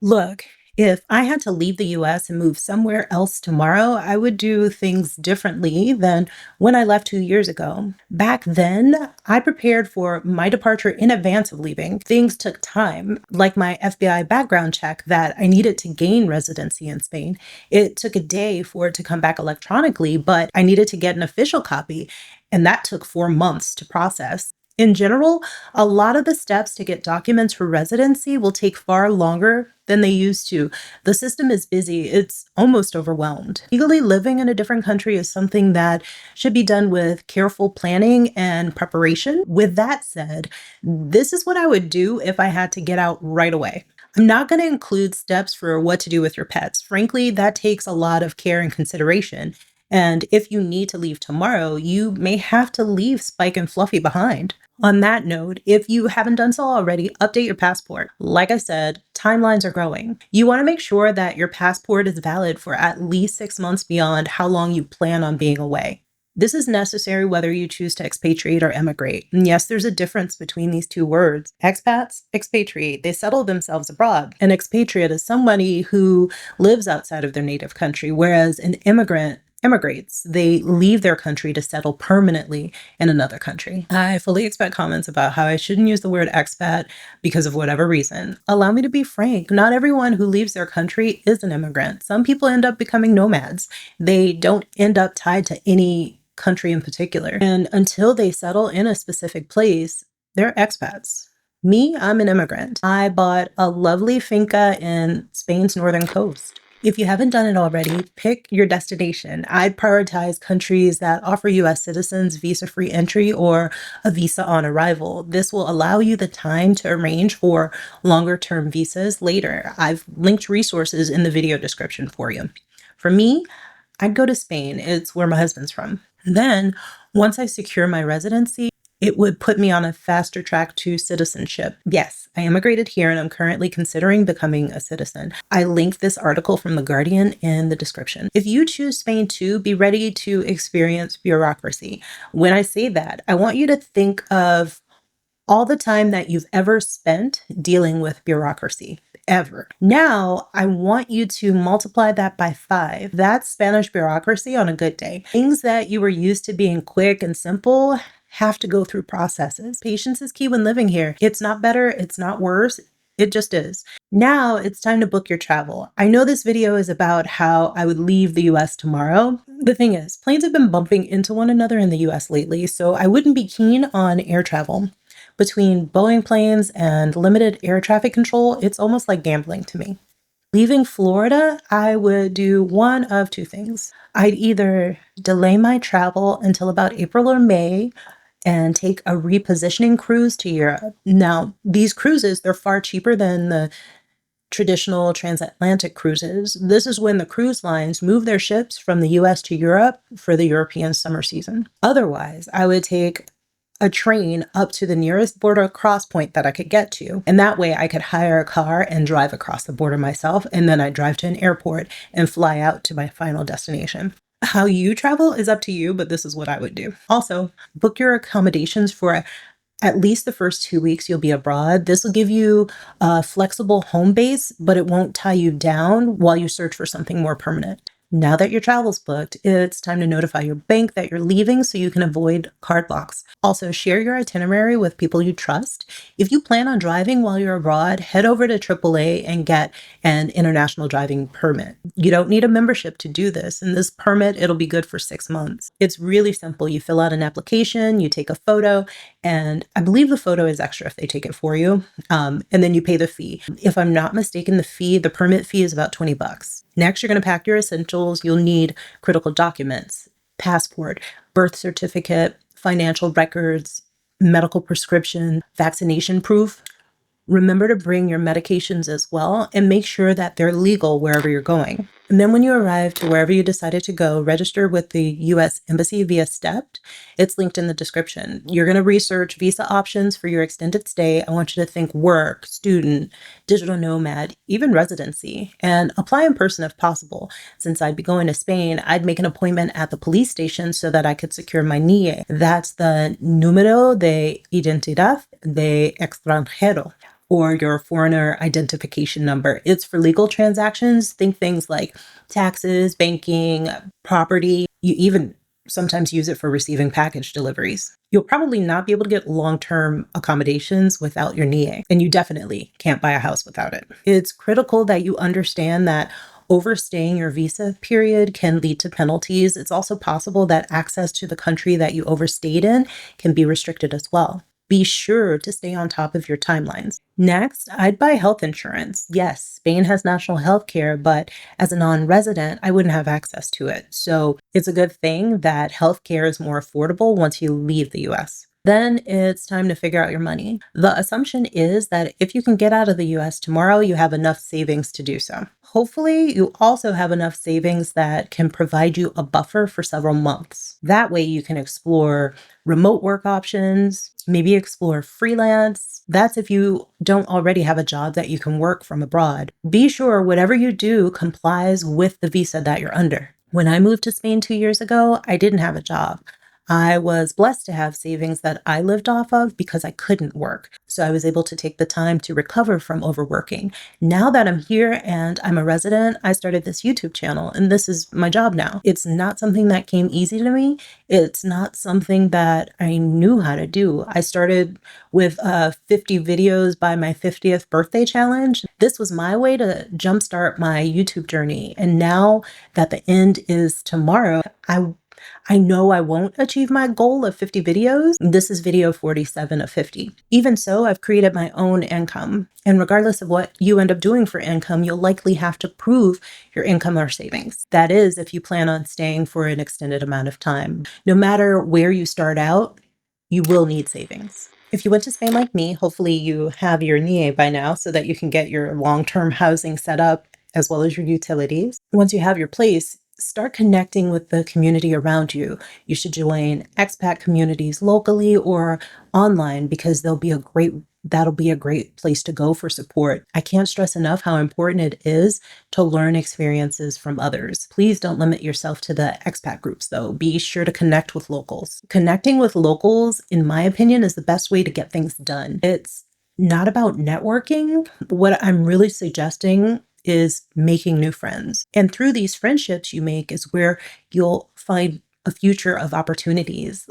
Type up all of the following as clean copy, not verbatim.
Look, if I had to leave the US and move somewhere else tomorrow, I would do things differently than when I left 2 years ago. Back then, I prepared for my departure in advance of leaving. Things took time, like my FBI background check that I needed to gain residency in Spain. It took a day for it to come back electronically, but I needed to get an official copy, and that took 4 months to process. In general, a lot of the steps to get documents for residency will take far longer than they used to. The system is busy, it's almost overwhelmed. Legally living in a different country is something that should be done with careful planning and preparation. With that said, this is what I would do if I had to get out right away. I'm not going to include steps for what to do with your pets. Frankly, that takes a lot of care and consideration. And if you need to leave tomorrow, you may have to leave Spike and Fluffy behind. On that note, if you haven't done so already, update your passport. Like I said, timelines are growing. You want to make sure that your passport is valid for at least 6 months beyond how long you plan on being away. This is necessary whether you choose to expatriate or emigrate. And yes, there's a difference between these two words. Expats, expatriate, they settle themselves abroad. An expatriate is somebody who lives outside of their native country, whereas an immigrant immigrates. They leave their country to settle permanently in another country. I fully expect comments about how I shouldn't use the word expat because of whatever reason. Allow me to be frank. Not everyone who leaves their country is an immigrant. Some people end up becoming nomads. They don't end up tied to any country in particular. And until they settle in a specific place, they're expats. Me, I'm an immigrant. I bought a lovely finca in Spain's northern coast. If you haven't done it already, pick your destination. I'd prioritize countries that offer US citizens visa-free entry or a visa on arrival. This will allow you the time to arrange for longer-term visas later. I've linked resources in the video description for you. For me, I'd go to Spain. It's where my husband's from. Then, once I secure my residency, it would put me on a faster track to citizenship. Yes, I immigrated here and I'm currently considering becoming a citizen. I linked this article from The Guardian in the description. If you choose Spain too, be ready to experience bureaucracy. When I say that, I want you to think of all the time that you've ever spent dealing with bureaucracy. Ever. Now, I want you to multiply that by 5. That's Spanish bureaucracy on a good day. Things that you were used to being quick and simple have to go through processes. Patience is key when living here. It's not better, it's not worse. It just is. Now it's time to book your travel. I know this video is about how I would leave the US tomorrow. The thing is, planes have been bumping into one another in the US lately, so I wouldn't be keen on air travel. Between Boeing planes and limited air traffic control, it's almost like gambling to me. Leaving Florida, I would do one of two things. I'd either delay my travel until about April or May and take a repositioning cruise to Europe. Now, these cruises, they're far cheaper than the traditional transatlantic cruises. This is when the cruise lines move their ships from the US to Europe for the European summer season. Otherwise, I would take a train up to the nearest border cross point that I could get to. And that way I could hire a car and drive across the border myself. And then I drive to an airport and fly out to my final destination. How you travel is up to you, but this is what I would do. Also, book your accommodations for at least the first 2 weeks you'll be abroad. This will give you a flexible home base, but it won't tie you down while you search for something more permanent. Now that your travel's booked, it's time to notify your bank that you're leaving so you can avoid card locks. Also, share your itinerary with people you trust. If you plan on driving while you're abroad, head over to AAA and get an international driving permit. You don't need a membership to do this, and this permit, it'll be good for 6 months. It's really simple. You fill out an application, you take a photo, and I believe the photo is extra if they take it for you, and then you pay the fee. If I'm not mistaken, the permit fee is about $20. Next, you're going to pack your essentials. You'll need critical documents, passport, birth certificate, financial records, medical prescription, vaccination proof. Remember to bring your medications as well and make sure that they're legal wherever you're going. And then when you arrive to wherever you decided to go, register with the US Embassy via STEPT. It's linked in the description. You're going to research visa options for your extended stay. I want you to think work, student, digital nomad, even residency, and apply in person if possible. Since I'd be going to Spain, I'd make an appointment at the police station so that I could secure my NIE. That's the Número de Identidad de Extranjero. or your foreigner identification number. It's for legal transactions. Think things like taxes, banking, property. You even sometimes use it for receiving package deliveries. You'll probably not be able to get long-term accommodations without your NIE, and you definitely can't buy a house without it. It's critical that you understand that overstaying your visa period can lead to penalties. It's also possible that access to the country that you overstayed in can be restricted as well. Be sure to stay on top of your timelines. Next, I'd buy health insurance. Yes, Spain has national health care, but as a non-resident, I wouldn't have access to it. So it's a good thing that health care is more affordable once you leave the US. Then it's time to figure out your money. The assumption is that if you can get out of the US tomorrow, you have enough savings to do so. Hopefully, you also have enough savings that can provide you a buffer for several months. That way, you can explore remote work options, maybe explore freelance. That's if you don't already have a job that you can work from abroad. Be sure whatever you do complies with the visa that you're under. When I moved to Spain 2 years ago, I didn't have a job. I was blessed to have savings that I lived off of because I couldn't work. So I was able to take the time to recover from overworking. Now that I'm here and I'm a resident, I started this YouTube channel and this is my job now. It's not something that came easy to me. It's not something that I knew how to do. I started with 50 videos by my 50th birthday challenge. This was my way to jumpstart my YouTube journey. And now that the end is tomorrow, I know I won't achieve my goal of 50 videos. This is video 47 of 50. Even so, I've created my own income. And regardless of what you end up doing for income, you'll likely have to prove your income or savings. That is, if you plan on staying for an extended amount of time. No matter where you start out, you will need savings. If you went to Spain like me, hopefully you have your NIE by now so that you can get your long-term housing set up as well as your utilities. Once you have your place, start connecting with the community around you. You should join expat communities locally or online because that'll be a great place to go for support. I can't stress enough how important it is to learn experiences from others. Please don't limit yourself to the expat groups though. Be sure to connect with locals. Connecting with locals, in my opinion, is the best way to get things done. It's not about networking. What I'm really suggesting is making new friends. And through these friendships you make is where you'll find a future of opportunities.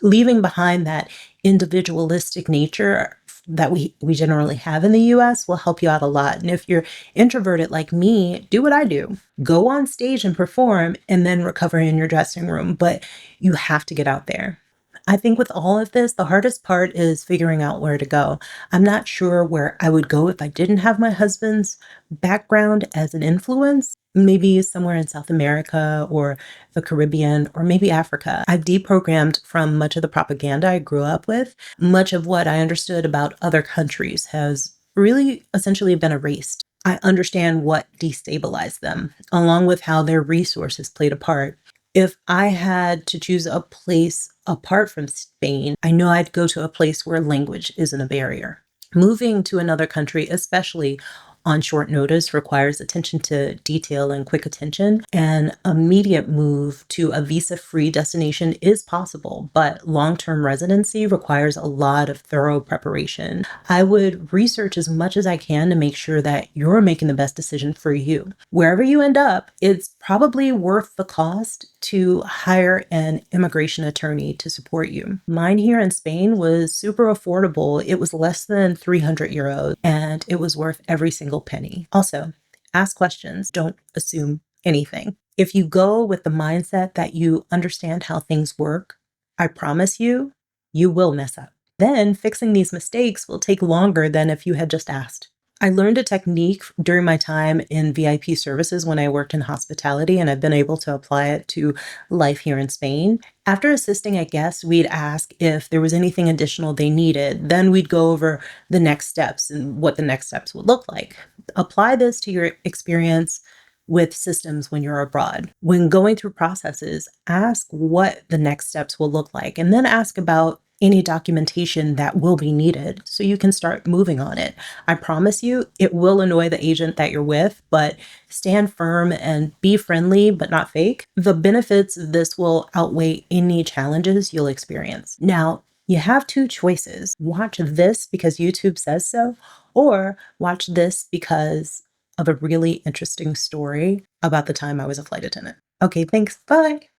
Leaving behind that individualistic nature that we generally have in the US will help you out a lot. And if you're introverted like me, do what I do. Go on stage and perform and then recover in your dressing room. But you have to get out there. I think with all of this, the hardest part is figuring out where to go. I'm not sure where I would go if I didn't have my husband's background as an influence. Maybe somewhere in South America or the Caribbean or maybe Africa. I've deprogrammed from much of the propaganda I grew up with. Much of what I understood about other countries has really essentially been erased. I understand what destabilized them, along with how their resources played a part. If I had to choose a place apart from Spain, I know I'd go to a place where language isn't a barrier. Moving to another country, especially on short notice, requires attention to detail and quick attention. An immediate move to a visa-free destination is possible, but long-term residency requires a lot of thorough preparation. I would research as much as I can to make sure that you're making the best decision for you. Wherever you end up, it's probably worth the cost to hire an immigration attorney to support you. Mine here in Spain was super affordable. It was less than 300 euros and it was worth every single penny. Also, ask questions. Don't assume anything. If you go with the mindset that you understand how things work, I promise you, you will mess up. Then fixing these mistakes will take longer than if you had just asked. I learned a technique during my time in VIP services when I worked in hospitality, and I've been able to apply it to life here in Spain. After assisting a guest, we'd ask if there was anything additional they needed. Then we'd go over the next steps and what the next steps would look like. Apply this to your experience with systems when you're abroad. When going through processes, ask what the next steps will look like, and then ask about any documentation that will be needed so you can start moving on it. I promise you, it will annoy the agent that you're with, but stand firm and be friendly, but not fake. The benefits of this will outweigh any challenges you'll experience. Now, you have two choices. Watch this because YouTube says so, or watch this because of a really interesting story about the time I was a flight attendant. Okay, thanks. Bye.